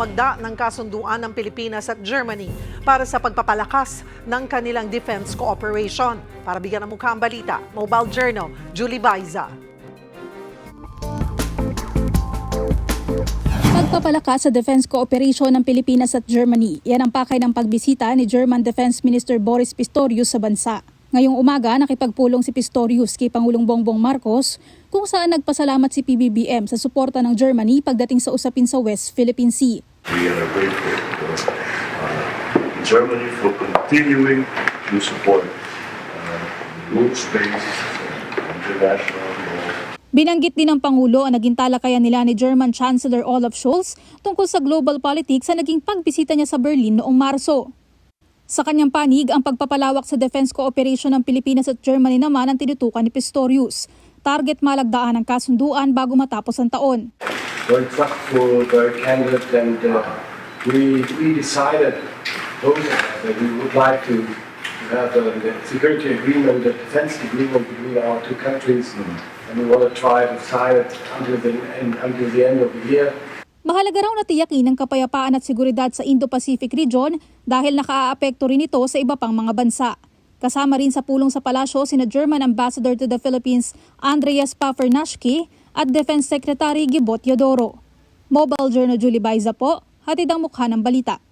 umagda ng kasunduan ng Pilipinas at Germany para sa pagpapalakas ng kanilang defense cooperation. Para bigyan ng mukha ang balita, Mobile Journal, Julie Baiza. Pagpapalakas sa defense cooperation ng Pilipinas at Germany, yan ang pakay ng pagbisita ni German Defense Minister Boris Pistorius sa bansa. Ngayong umaga, nakipagpulong si Pistorius kay Pangulong Bongbong Marcos kung saan nagpasalamat si PBBM sa suporta ng Germany pagdating sa usapin sa West Philippine Sea. We are grateful to Germany for continuing to support rules-based international law. Binanggit din ng Pangulo ang naging talakayan nila ni German Chancellor Olaf Scholz tungkol sa global politics sa naging pagbisita niya sa Berlin noong Marso. Sa kanyang panig, ang pagpapalawak sa defense cooperation ng Pilipinas at Germany naman ang tinutukan ni Pistorius. Target malagdaan ang kasunduan bago matapos ang taon. Very thoughtful, very candid, and we decided both of us that we would like to have a security agreement, a defense agreement between our two countries, and we want to try to sign it until the end of the year. Mahalaga raw na tiyakin ang kapayapaan at seguridad sa Indo-Pacific region dahil nakaaapekto rin ito sa iba pang mga bansa. Kasama rin sa pulong sa palasyo sina German Ambassador to the Philippines Andreas Pafernashki at Defense Secretary Gibot Yodoro. Mobile Journal Julie Baiza po, hatid ang mukha ng balita.